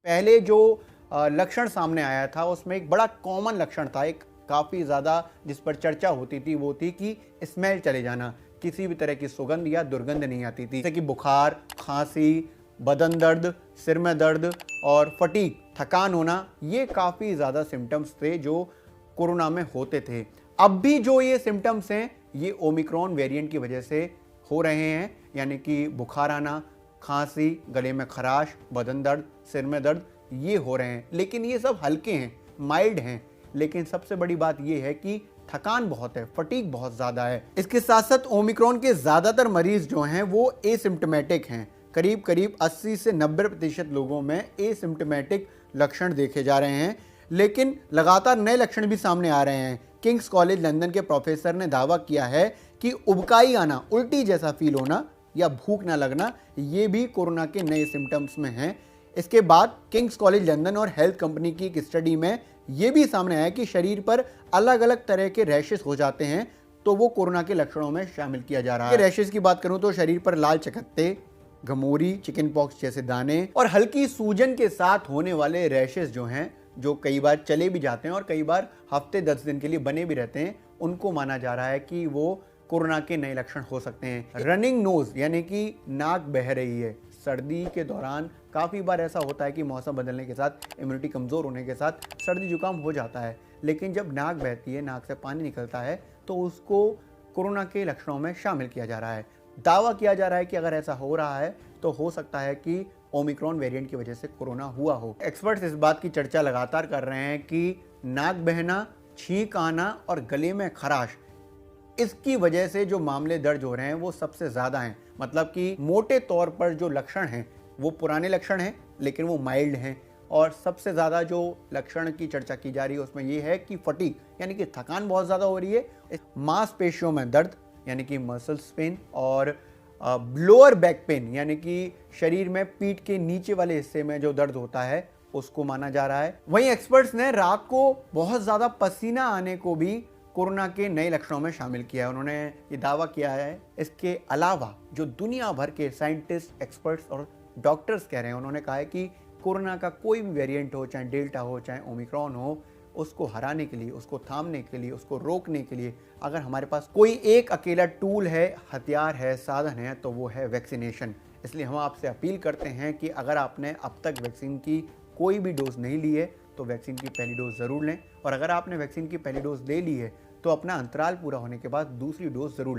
पहले जो लक्षण सामने आया था उसमें एक बड़ा कॉमन लक्षण था, एक काफ़ी ज़्यादा जिस पर चर्चा होती थी वो थी कि स्मेल चले जाना, किसी भी तरह की सुगंध या दुर्गंध नहीं आती थी। जैसे कि बुखार, खांसी, बदन दर्द, सिर में दर्द और फटीग, थकान होना, ये काफ़ी ज़्यादा सिम्टम्स थे जो कोरोना में होते थे। अब भी जो ये सिम्टम्स हैं ये ओमिक्रॉन वेरिएंट की वजह से हो रहे हैं, यानी कि बुखार आना, खांसी, गले में खराश, बदन दर्द, सिर में दर्द, ये हो रहे हैं। लेकिन ये सब हल्के हैं, माइल्ड हैं। लेकिन सबसे बड़ी बात ये है कि थकान बहुत है, फटीग बहुत ज़्यादा है। इसके साथ साथ ओमिक्रॉन के ज़्यादातर मरीज जो हैं वो एसिम्प्टोमेटिक हैं। करीब करीब 80 से 90% लोगों में एसिम्प्टोमेटिक लक्षण देखे जा रहे हैं, लेकिन लगातार नए लक्षण भी सामने आ रहे हैं। किंग्स कॉलेज लंदन के प्रोफेसर ने दावा किया है कि उबकाई आना, उल्टी जैसा फील होना या भूख ना लगना, ये भी कोरोना के नए सिम्टम्स में हैं। इसके बाद किंग्स कॉलेज लंदन और हेल्थ कंपनी की एक स्टडी में ये भी सामने आया कि शरीर पर अलग अलग तरह के रैशेस हो जाते हैं, तो वो कोरोना के लक्षणों में शामिल किया जा रहा है। रैशेस की बात करूं तो शरीर पर लाल चकत्ते, घमोरी, चिकन पॉक्स जैसे दाने और हल्की सूजन के साथ होने वाले रैशेस जो हैं, जो कई बार चले भी जाते हैं और कई बार हफ्ते 10 दिन के लिए बने भी रहते हैं, उनको माना जा रहा है कि वो कोरोना के नए लक्षण हो सकते हैं। रनिंग नोज यानी कि नाक बह रही है। सर्दी के दौरान काफ़ी बार ऐसा होता है कि मौसम बदलने के साथ, इम्यूनिटी कमज़ोर होने के साथ सर्दी जुकाम हो जाता है, लेकिन जब नाक बहती है, नाक से पानी निकलता है, तो उसको कोरोना के लक्षणों में शामिल किया जा रहा है। दावा किया जा रहा है कि अगर ऐसा हो रहा है तो हो सकता है कि ओमिक्रॉन वेरिएंट की वजह से कोरोना हुआ हो। एक्सपर्ट्स इस बात की चर्चा लगातार कर रहे हैं कि नाक बहना, छींक आना और गले में खराश, इसकी वजह से जो मामले दर्ज हो रहे हैं वो सबसे ज़्यादा हैं। मतलब कि मोटे तौर पर जो लक्षण हैं वो पुराने लक्षण हैं, लेकिन वो माइल्ड हैं। और सबसे ज़्यादा जो लक्षण की चर्चा की जा रही है उसमें ये है कि फटीग यानी कि थकान बहुत ज़्यादा हो रही है, मांसपेशियों में दर्द यानी कि मसल्स पेन और लोअर बैक पेन यानी कि शरीर में पीठ के नीचे वाले हिस्से में जो दर्द होता है उसको माना जा रहा है। वहीं एक्सपर्ट्स ने रात को बहुत ज़्यादा पसीना आने को भी कोरोना के नए लक्षणों में शामिल किया है। उन्होंने ये दावा किया है। इसके अलावा जो दुनिया भर के साइंटिस्ट, एक्सपर्ट्स और डॉक्टर्स कह रहे हैं, उन्होंने कहा है कि कोरोना का कोई भी वेरिएंट हो, चाहे डेल्टा हो, चाहे ओमिक्रॉन हो, उसको हराने के लिए, उसको थामने के लिए, उसको रोकने के लिए अगर हमारे पास कोई एक अकेला टूल है, हथियार है, साधन है, तो वो है वैक्सीनेशन। इसलिए हम आपसे अपील करते हैं कि अगर आपने अब तक वैक्सीन की कोई भी डोज नहीं ली है तो वैक्सीन की पहली डोज ज़रूर लें, और अगर आपने वैक्सीन की पहली डोज ले ली है तो अपना अंतराल पूरा होने के बाद दूसरी डोज ज़रूर लें।